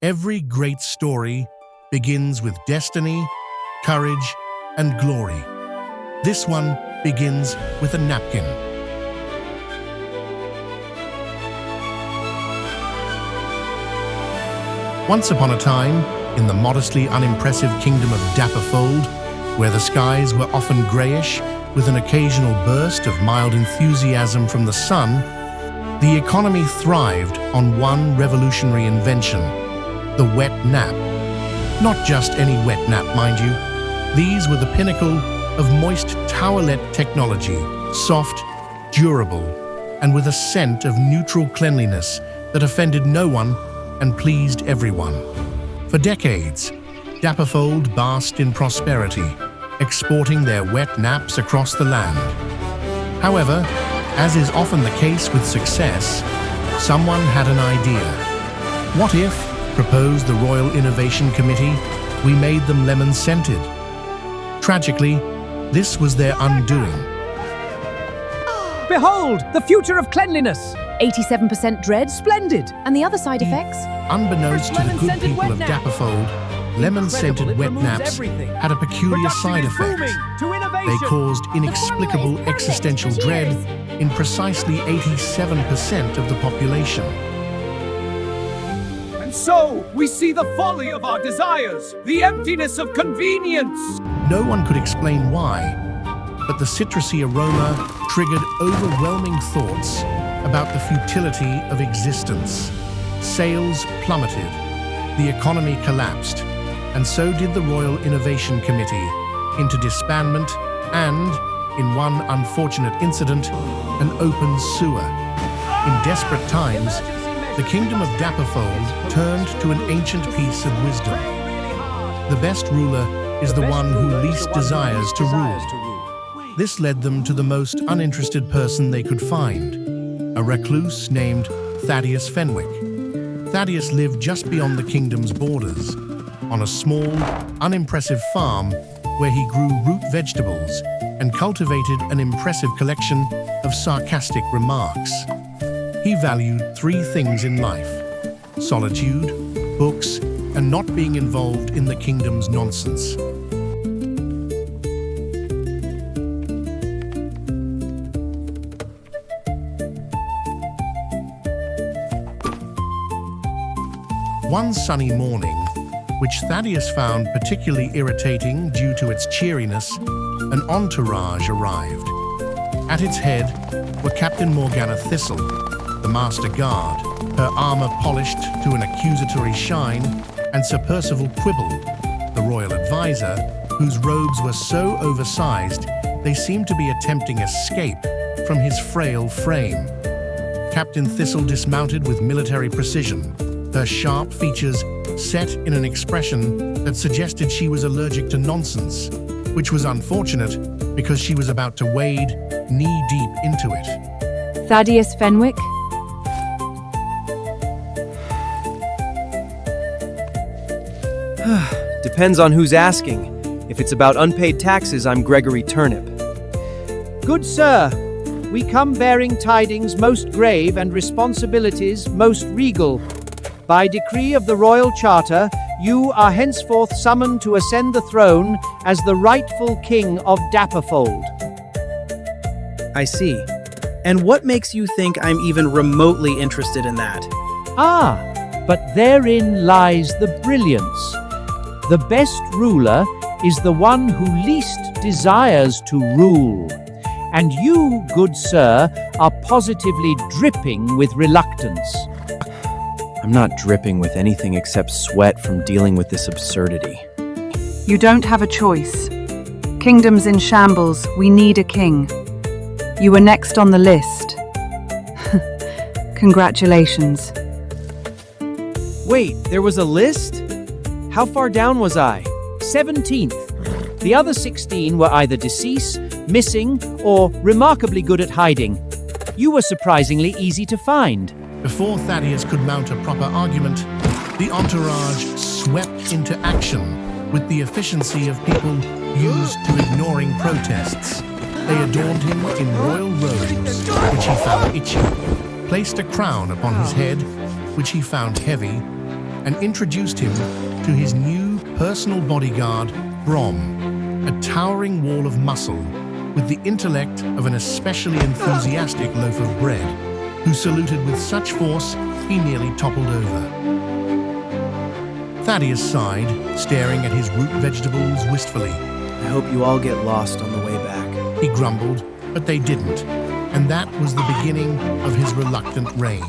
Every great story begins with destiny, courage, and glory. This one begins with a napkin. Once upon a time, in the modestly unimpressive kingdom of Dapperport, where the skies were often grayish, with an occasional burst of mild enthusiasm from the sun, the economy thrived on one revolutionary invention, the wet nap. Not just any wet nap, mind you. These were the pinnacle of moist towelette technology, soft, durable, and with a scent of neutral cleanliness that offended no one and pleased everyone. For decades, Dapperport basked in prosperity, exporting their wet naps across the land. However, as is often the case with success, someone had an idea. What if, proposed the Royal Innovation Committee, we made them lemon-scented? Tragically, this was their undoing. Behold, the future of cleanliness! 87% dread, splendid! And the other side effects? Unbeknownst to the good people of Dapperport, lemon-scented wet naps had a peculiar side effect. They caused inexplicable existential dread in precisely 87% of the population. And so, we see the folly of our desires, the emptiness of convenience! No one could explain why, but the citrusy aroma triggered overwhelming thoughts about the futility of existence. Sales plummeted, the economy collapsed, and so did the Royal Innovation Committee, into disbandment and, in one unfortunate incident, an open sewer. In desperate times, the kingdom of Dapperport turned to an ancient piece of wisdom. The best ruler is the one who least desires to rule. This led them to the most uninterested person they could find, a recluse named Thaddeus Fenwick. Thaddeus lived just beyond the kingdom's borders, on a small, unimpressive farm where he grew root vegetables and cultivated an impressive collection of sarcastic remarks. He valued three things in life: solitude, books, and not being involved in the kingdom's nonsense. One sunny morning, which Thaddeus found particularly irritating due to its cheeriness, an entourage arrived. At its head were Captain Morganna Thistle, the master guard, her armor polished to an accusatory shine, and Sir Percival Quibble, the royal advisor, whose robes were so oversized they seemed to be attempting escape from his frail frame. Captain Thistle dismounted with military precision, her sharp features set in an expression that suggested she was allergic to nonsense, which was unfortunate because she was about to wade knee-deep into it. Thaddeus Fenwick? Depends on who's asking. If it's about unpaid taxes, I'm Gregory Turnip. Good sir, we come bearing tidings most grave and responsibilities most regal. By decree of the Royal Charter, you are henceforth summoned to ascend the throne as the rightful king of Dapperport. I see. And what makes you think I'm even remotely interested in that? Ah, but therein lies the brilliance. The best ruler is the one who least desires to rule. And you, good sir, are positively dripping with reluctance. I'm not dripping with anything except sweat from dealing with this absurdity. You don't have a choice. Kingdom's in shambles. We need a king. You were next on the list. Congratulations. Wait, there was a list? How far down was I? 17th. The other 16 were either deceased, missing, or remarkably good at hiding. You were surprisingly easy to find. Before Thaddeus could mount a proper argument, the entourage swept into action with the efficiency of people used to ignoring protests. They adorned him in royal robes, which he found itchy, placed a crown upon his head, which he found heavy, and introduced him to his new personal bodyguard, Brom, a towering wall of muscle with the intellect of an especially enthusiastic loaf of bread, who saluted with such force he nearly toppled over. Thaddeus sighed, staring at his root vegetables wistfully. I hope you all get lost on the way back. He grumbled, but they didn't, and that was the beginning of his reluctant reign.